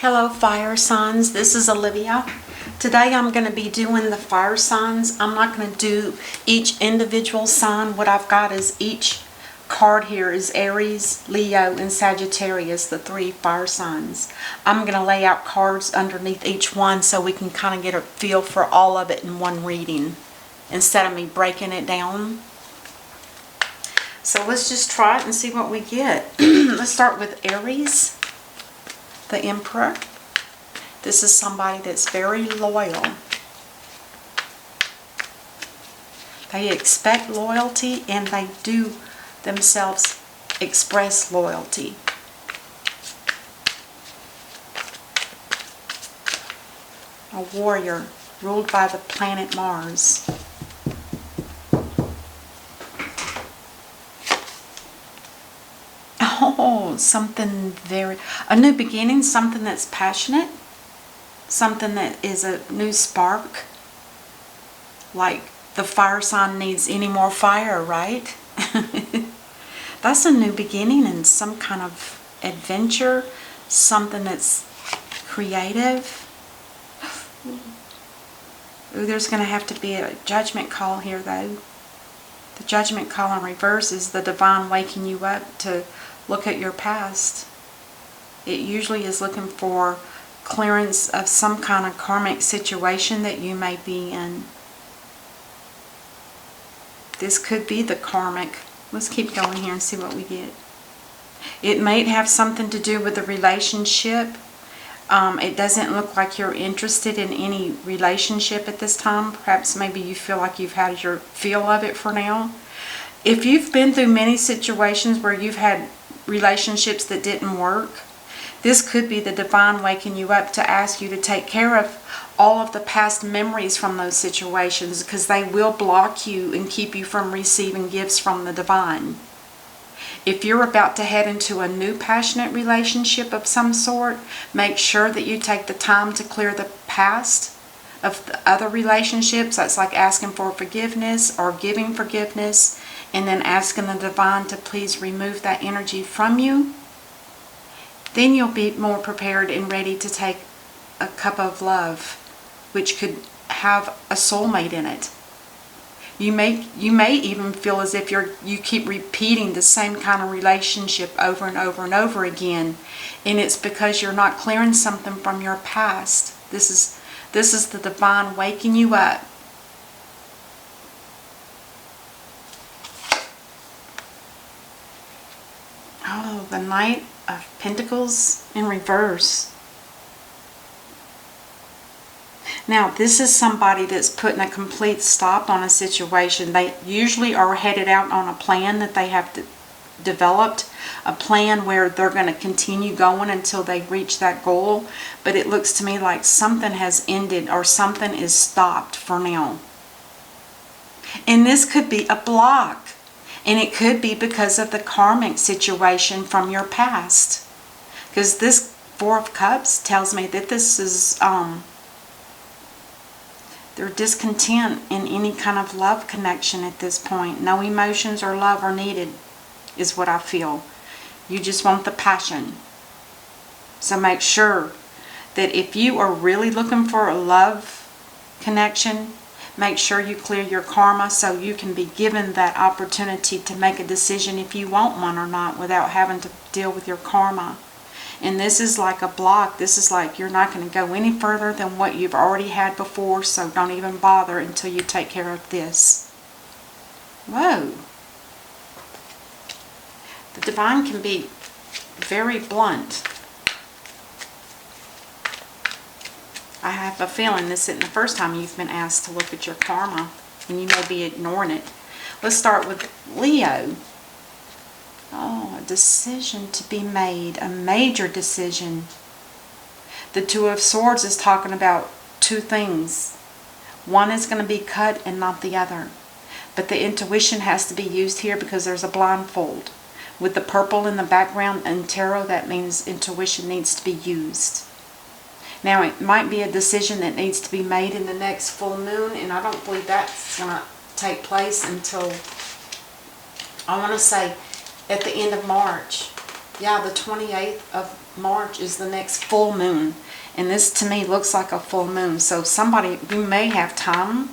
Hello fire signs, this is Olivia. Today I'm going to be doing the fire signs. I'm not going to do each individual sign. What I've got is each card here is Aries, Leo, and Sagittarius, the three fire signs. I'm going to lay out cards underneath each one so we can kind of get a feel for all of it in one reading instead of me breaking it down. So let's just try it and see what we get. Let's start with Aries, the Emperor. This is somebody that's very loyal. They expect loyalty and they do themselves express loyalty. A warrior ruled by the planet Mars. Oh, something a new beginning, something that's passionate, something that is a new spark. Like the fire sign needs any more fire, right? That's a new beginning and some kind of adventure, something that's creative. Ooh, there's going to have to be a judgment call here, though. The judgment call in reverse is the divine waking you up to look at your past. It usually is looking for clearance of some kind of karmic situation that you may be in. This could be the karmic. Let's keep going here and see what we get. It may have something to do with the relationship. It doesn't look like you're interested in any relationship at this time. Perhaps maybe you feel like you've had your feel of it for now. If you've been through many situations where you've had relationships that didn't work, this could be the divine waking you up to ask you to take care of all of the past memories from those situations, because they will block you and keep you from receiving gifts from the divine. If you're about to head into a new passionate relationship of some sort, make sure that you take the time to clear the past of the other relationships. That's like asking for forgiveness or giving forgiveness, and then asking the divine to please remove that energy from you. Then you'll be more prepared and ready to take a cup of love, which could have a soulmate in it. You may even feel as if you keep repeating the same kind of relationship over and over and over again, and it's because you're not clearing something from your past. This is the divine waking you up. Oh, the Knight of Pentacles in reverse. Now, this is somebody that's putting a complete stop on a situation. They usually are headed out on a plan that they have developed, a plan where they're going to continue going until they reach that goal. But it looks to me like something has ended or something is stopped for now. And this could be a block. And it could be because of the karmic situation from your past. Because this Four of Cups tells me that this is, they're discontent in any kind of love connection at this point. No emotions or love are needed, is what I feel. You just want the passion. So make sure that if you are really looking for a love connection, make sure you clear your karma so you can be given that opportunity to make a decision if you want one or not without having to deal with your karma. And this is like a block. This is like you're not going to go any further than what you've already had before, so don't even bother until you take care of this. Whoa. The divine can be very blunt. I have a feeling this isn't the first time you've been asked to look at your karma, and you may be ignoring it. Let's start with Leo. Oh, a decision to be made, a major decision. The Two of Swords is talking about two things. One is going to be cut and not the other. But the intuition has to be used here because there's a blindfold. With the purple in the background and tarot, that means intuition needs to be used. Now, it might be a decision that needs to be made in the next full moon, and I don't believe that's going to take place until, I want to say, at the end of March. Yeah, the 28th of March is the next full moon. And this to me looks like a full moon. So somebody, you may have time.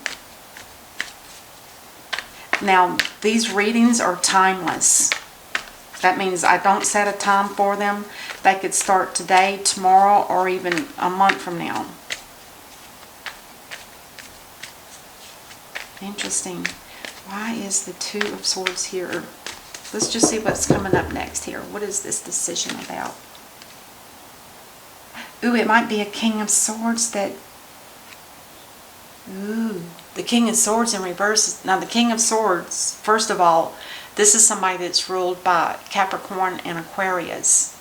Now, these readings are timeless. That means I don't set a time for them. They could start today, tomorrow, or even a month from now. Interesting. Why is the Two of Swords here? Let's just see what's coming up next here. What is this decision about? Ooh, it might be a King of Swords that... Ooh, the King of Swords in reverse. Now, the King of Swords, first of all, this is somebody that's ruled by Capricorn and Aquarius.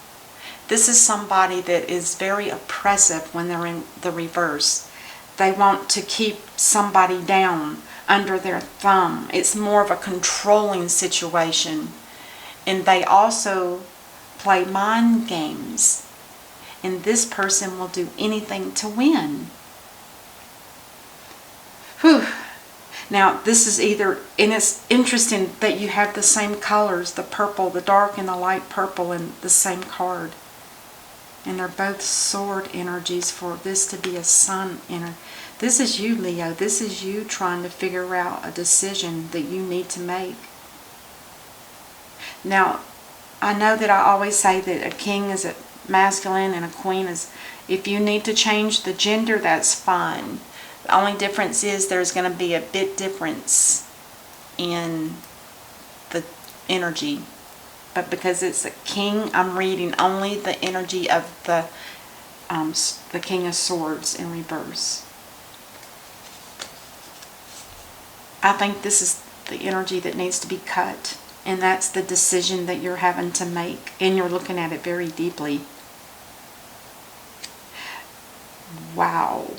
This is somebody that is very oppressive when they're in the reverse. They want to keep somebody down under their thumb. It's more of a controlling situation. And they also play mind games. And this person will do anything to win. Whew. Now, this is either, and it's interesting that you have the same colors, the purple, the dark and the light purple in the same card. And they're both sword energies for this to be a sun energy. This is you, Leo. This is you trying to figure out a decision that you need to make. Now, I know that I always say that a king is a masculine and a queen is, if you need to change the gender, that's fine. The only difference is there's going to be a bit difference in the energy. But because it's a king, I'm reading only the energy of the King of Swords in reverse. I think this is the energy that needs to be cut. And that's the decision that you're having to make. And you're looking at it very deeply. Wow.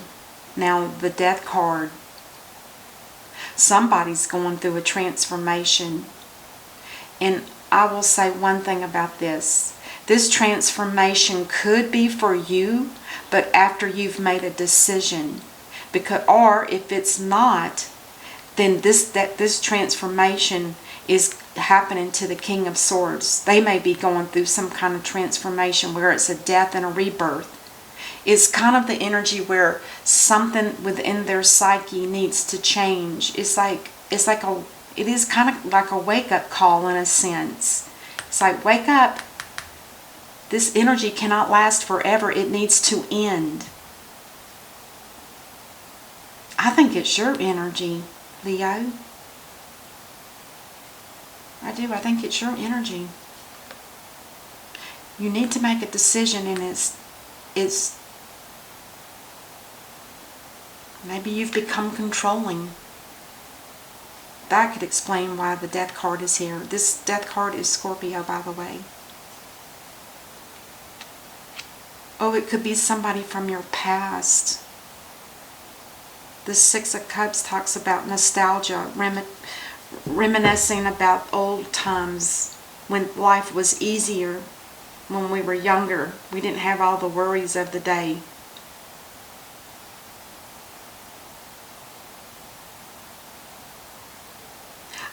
Now, the Death card. Somebody's going through a transformation. And I will say one thing about this. This transformation could be for you, but after you've made a decision. Because, or if it's not, then this transformation is happening to the King of Swords. They may be going through some kind of transformation where it's a death and a rebirth. It's kind of the energy where something within their psyche needs to change. It is kind of like a wake-up call in a sense. It's like, wake up. This energy cannot last forever. It needs to end. I think it's your energy, Leo. I do. I think it's your energy. You need to make a decision, and it's maybe you've become controlling. That could explain why the Death card is here. This Death card is Scorpio, by the way. Oh, it could be somebody from your past. The Six of Cups talks about nostalgia, reminiscing about old times when life was easier, when we were younger. We didn't have all the worries of the day.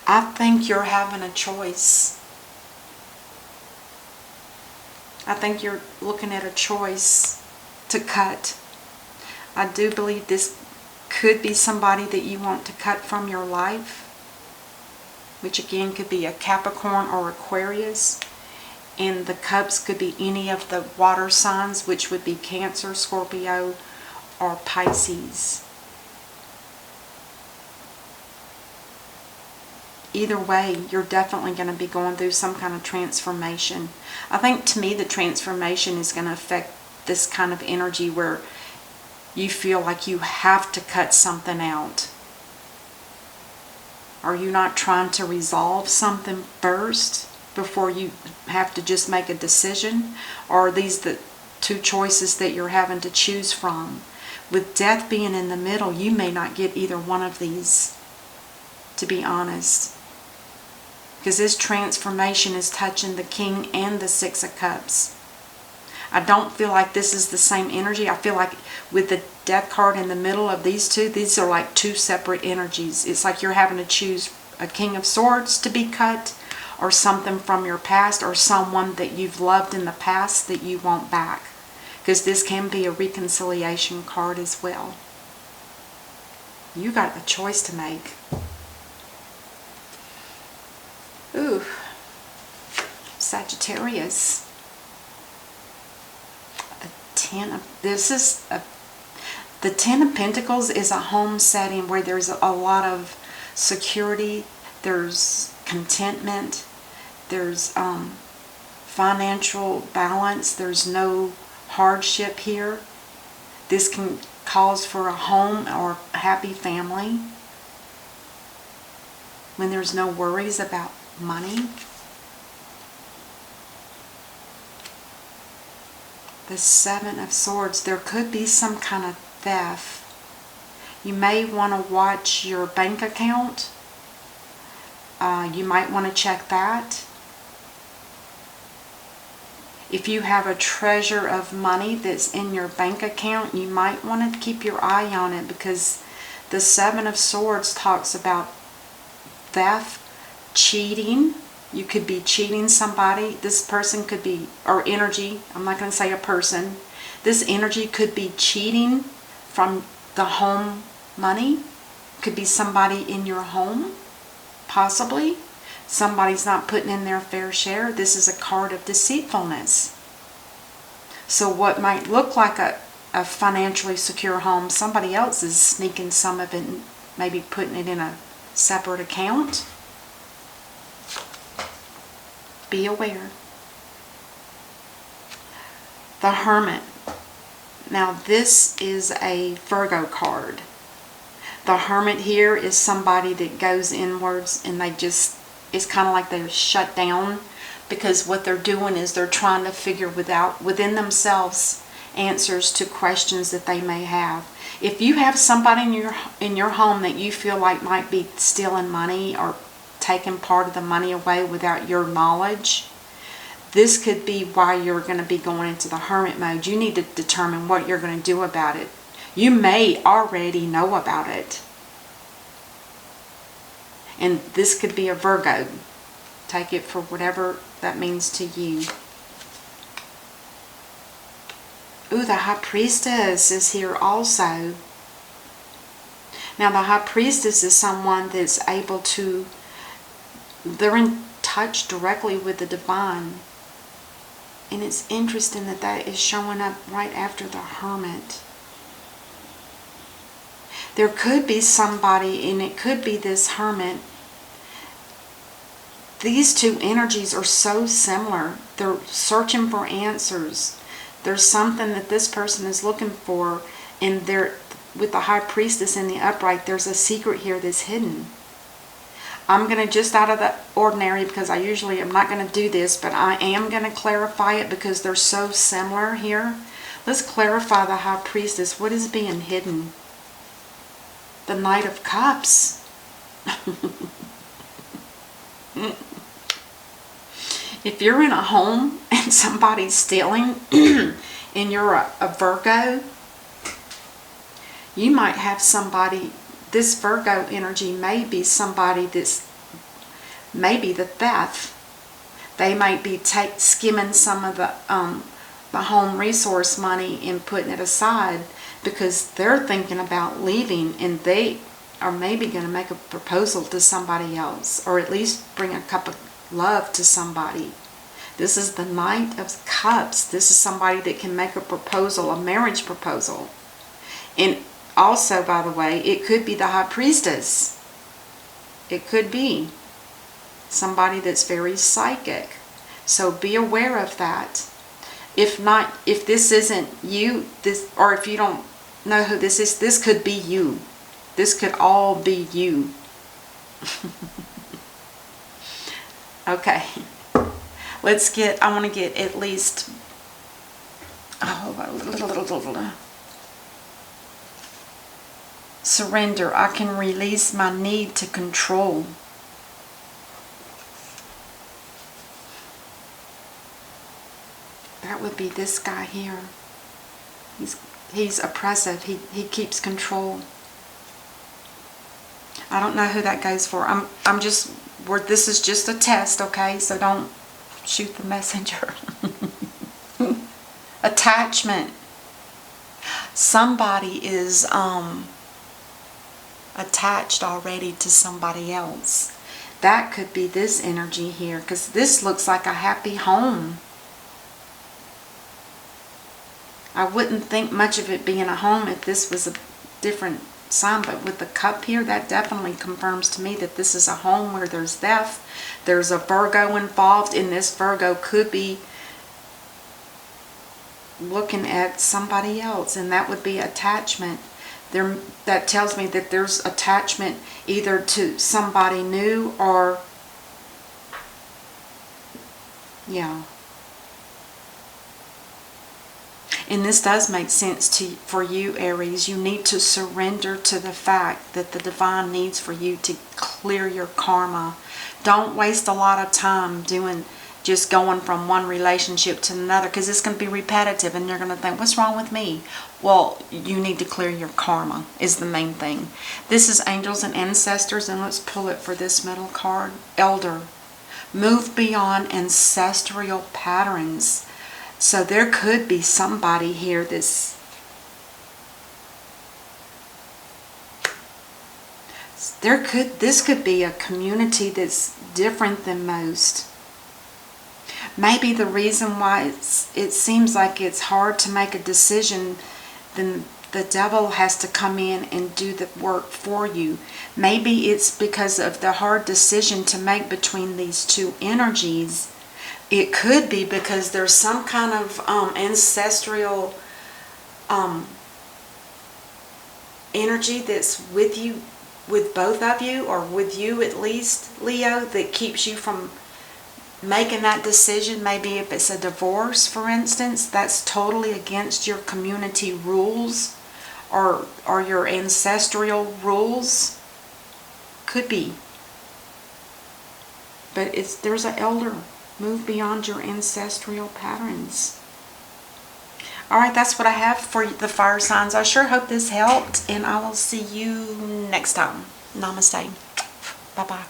I think you're having a choice. I think you're looking at a choice to cut. I do believe this could be somebody that you want to cut from your life, which again could be a Capricorn or Aquarius. And the cups could be any of the water signs, which would be Cancer, Scorpio, or Pisces. Either way, you're definitely going to be going through some kind of transformation. I think to me the transformation is going to affect this kind of energy where you feel like you have to cut something out. Are you not trying to resolve something first before you have to just make a decision? Or are these the two choices that you're having to choose from? With death being in the middle, you may not get either one of these, to be honest. Because this transformation is touching the King and the Six of Cups. I don't feel like this is the same energy. I feel like with the Death card in the middle of these two, these are like two separate energies. It's like you're having to choose a King of Swords to be cut, or something from your past, or someone that you've loved in the past that you want back. Because this can be a reconciliation card as well. You got a choice to make. Ooh, Sagittarius. The Ten of Pentacles is a home setting where there's a lot of security, there's contentment, there's financial balance, there's no hardship here. This can cause for a home or a happy family when there's no worries about money. The Seven of Swords, there could be some kind of theft. You may want to watch your bank account. You might want to check that. If you have a treasure of money that's in your bank account, you might want to keep your eye on it, because the Seven of Swords talks about theft, cheating. You could be cheating somebody. This person could be, or energy, I'm not going to say a person. This energy could be cheating from the home money. Could be somebody in your home, possibly. Somebody's not putting in their fair share. This is a card of deceitfulness. So what might look like a financially secure home, somebody else is sneaking some of it and maybe putting it in a separate account. Be aware. The Hermit. Now this is a Virgo card. The Hermit here is somebody that goes inwards, and they just, it's kind of like they're shut down, because what they're doing is they're trying to figure within themselves answers to questions that they may have. If you have somebody in your home that you feel like might be stealing money or taking part of the money away without your knowledge, this could be why you're going to be going into the Hermit mode. You need to determine what you're going to do about it. You may already know about it. And this could be a Virgo. Take it for whatever that means to you. Ooh, the High Priestess is here also. Now the High Priestess is someone that's able to, they're in touch directly with the divine. And it's interesting that that is showing up right after the Hermit. There could be somebody, and it could be this Hermit. These two energies are so similar. They're searching for answers. There's something that this person is looking for, and they're, with the High Priestess in the upright, there's a secret here that's hidden. I'm going to, just out of the ordinary, because I usually am not going to do this, but I am going to clarify it because they're so similar here. Let's clarify the High Priestess. What is being hidden? The Knight of Cups. If you're in a home and somebody's stealing and you're a Virgo, you might have somebody, this Virgo energy may be somebody that's maybe the theft. They might be skimming some of the home resource money and putting it aside, because they're thinking about leaving, and they are maybe going to make a proposal to somebody else, or at least bring a cup of love to somebody. This is the Knight of Cups. This is somebody that can make a proposal, a marriage proposal. And also, by the way, it could be the High Priestess. It could be somebody that's very psychic. So be aware of that. If not, if this isn't you, or if you don't know who this is, this could be you. This could all be you. Okay. Let's get, I want to get at least, surrender. I can release my need to control. That would be this guy here. He's oppressive. He keeps control. I don't know who that goes for. I'm just this is just a test, okay? So don't shoot the messenger. Attachment. Somebody is attached already to somebody else. That could be this energy here, because this looks like a happy home. I wouldn't think much of it being a home if this was a different sign, but with the cup here, that definitely confirms to me that this is a home where there's death. There's a Virgo involved, and this Virgo could be looking at somebody else, and that would be attachment. That tells me that there's attachment either to somebody new or, yeah. And this does make sense for you, Aries. You need to surrender to the fact that the divine needs for you to clear your karma. Don't waste a lot of time just going from one relationship to another, because it's going to be repetitive and you're going to think, what's wrong with me? Well, you need to clear your karma is the main thing. This is angels and ancestors, and let's pull it for this middle card. Elder. Move beyond ancestral patterns. So there could be somebody here this could be a community that's different than most. Maybe the reason why it seems like it's hard to make a decision, then the devil has to come in and do the work for you. Maybe it's because of the hard decision to make between these two energies. It could be because there's some kind of ancestral energy that's with you, with both of you, or with you at least, Leo, that keeps you from making that decision. Maybe if it's a divorce, for instance, that's totally against your community rules or your ancestral rules. Could be. But there's an elder. Move beyond your ancestral patterns. Alright, that's what I have for the fire signs. I sure hope this helped, and I will see you next time. Namaste. Bye-bye.